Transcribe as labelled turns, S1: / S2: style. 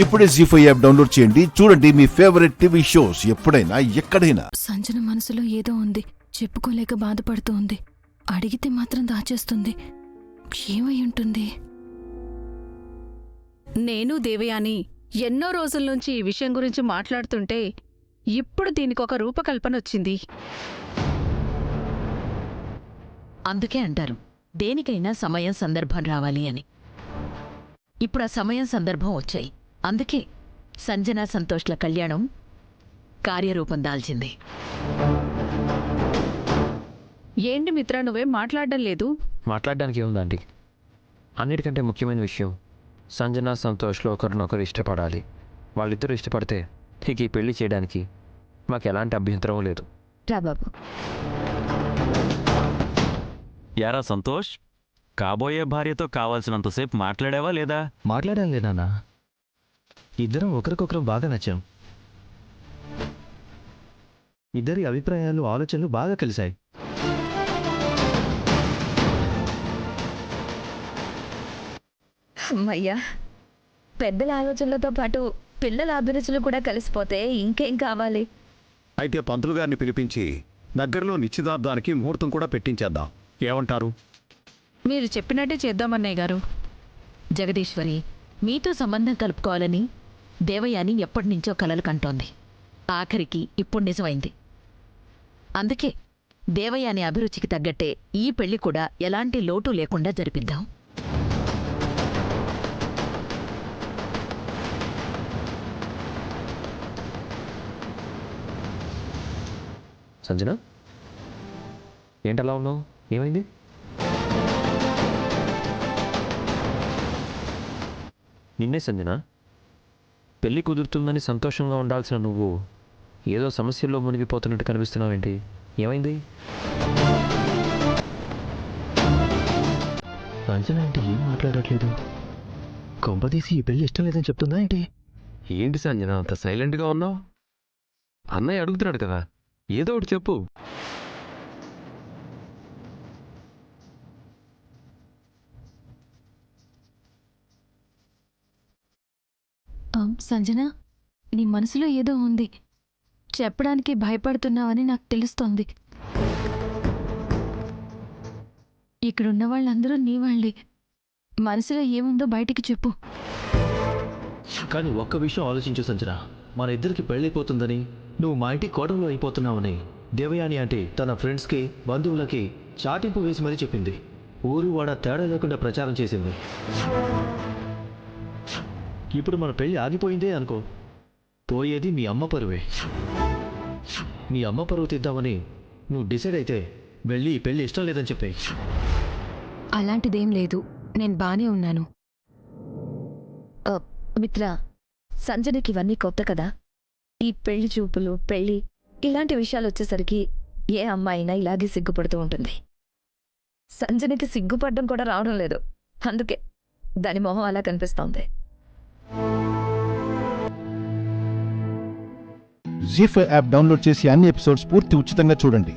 S1: ఇప్పుడే జీ5 app download చేయండి. చూడండి మీ ఫేవరెట్ టీవీ షోస్ ఎప్పుడైనా ఎక్కడైనా.
S2: సంజన మనసులో ఏదో ఉంది, చెప్పుకోలేక బాధపడుతూ ఉంది. అడిగితే మాత్రం దాచేస్తుంది. ఏమై ఉంటుంది?
S3: నేను దేవయాని ఎన్నో రోజుల నుంచి ఈ విషయం గురించి మాట్లాడుతుంటే ఇప్పుడు దీనికొక రూపకల్పన వచ్చింది.
S4: అందుకే అంటారు దేనికైనా సమయం సందర్భం రావాలి అని. ఇప్పుడు ఆ సమయం సందర్భం వచ్చాయి. అందుకే సంజన సంతోష్ల కళ్యాణం కార్యరూపం దాల్చింది.
S3: ఏంటి మిత్ర, నువ్వేం మాట్లాడడం లేదు?
S5: మాట్లాడడానికి ఏముందండి, అన్నిటికంటే ముఖ్యమైన విషయం సంజన సంతోష్లో ఒకరినొకరు ఇష్టపడాలి. వాళ్ళిద్దరూ ఇష్టపడితే ఇక ఈ పెళ్లి చేయడానికి మాకు ఎలాంటి అభ్యంతరం లేదు.
S4: రాబాబు,
S6: యారా సంతోష్, కాబోయే భార్యతో కావాల్సినంతసేపు మాట్లాడావా లేదా?
S7: మాట్లాడాను లేనా, ఇద్దరం ఒకరికొకరం బాగా నచ్చాం. ఇద్దరి అభిప్రాయాలు ఆలోచనలు బాగా కలిశాయి.
S8: అమ్మయ్యా, పెద్దల ఆలోచనలతో పాటు పిల్లల అభిరుచులు కూడా కలిసిపోతే ఇంకేం కావాలి?
S9: అయితే పంతులు గారిని పిలిపించి దగ్గరలో నిశ్చితార్థానికి ముహూర్తం కూడా పెట్టించేద్దాం. ఏమంటారు?
S3: మీరు చెప్పినట్టే చేద్దామన్నయ్య గారు.
S4: జగదీశ్వరి, మీతో సంబంధం కలుపుకోవాలని దేవయాని ఎప్పటినుంచో కలలు కంటోంది. ఆఖరికి ఇప్పుడు నిజమైంది. అందుకే దేవయాని అభిరుచికి తగ్గట్టే ఈ పెళ్లి కూడా ఎలాంటి లోటు లేకుండా జరిపిద్దాం.
S5: సంజన, ఏంటలా ఉన్నావు? ఏమైంది? నిన్నే సంజన, పెళ్ళి కుదురుతుందని సంతోషంగా ఉండాల్సిన నువ్వు ఏదో సమస్యల్లో మునిగిపోతున్నట్టు కనిపిస్తున్నావేంటి? ఏమైంది?
S7: సంజన ఏంటి ఏం మాట్లాడట్లేదు? కొంపదీసి ఈ పెళ్లి ఇష్టం లేదని చెప్తుందా ఏంటి?
S5: ఏంటి సంజన అంత సైలెంట్గా ఉన్నావు? అన్నయ్య అడుగుతున్నాడు కదా, ఏదో ఒకటి చెప్పు.
S2: సంజన, నీ మనసులో ఏదో ఉంది, చెప్పడానికి భయపడుతున్నావని నాకు తెలుస్తోంది. ఇక్కడున్న వాళ్ళందరూ నీ వాళ్ళే. మనసులో ఏముందో బయటికి చెప్పు.
S7: కానీ ఒక్క విషయం ఆలోచించు సంజన, మన ఇద్దరికి పెళ్ళైపోతుందని, నువ్వు మా ఇంటి కోటలో అయిపోతున్నావని దేవయాని అంటే తన ఫ్రెండ్స్కి బంధువులకి చాటింపు వేసి మరీ చెప్పింది. ఊరు వాడ తేడా లేకుండా ప్రచారం చేసింది. ఇప్పుడు మన పెళ్ళి ఆగిపోయిందే అనుకో, పోయేది మీ అమ్మ పరువే. మీ అమ్మ పరువు తీద్దామని నువ్వు డిసైడ్ అయితే వెళ్ళి ఈ పెళ్ళి ఇష్టం లేదని చెప్పే.
S2: అలాంటిదేం లేదు, నేను బానే ఉన్నాను.
S8: మిత్ర, సంజనకి ఇవన్నీ కొత్త కదా. ఈ పెళ్లి చూపులు, పెళ్లి ఇలాంటి విషయాలు వచ్చేసరికి ఏ అమ్మాయినా ఇలాగే సిగ్గుపడుతూ ఉంటుంది. సంజనకి సిగ్గుపడడం కూడా రావడం లేదు. అందుకే దాని మొహం అలా కనిపిస్తోంది.
S1: జీ5 యాప్ డౌన్లోడ్ చేసి అన్ని ఎపిసోడ్స్ పూర్తి ఉచితంగా చూడండి.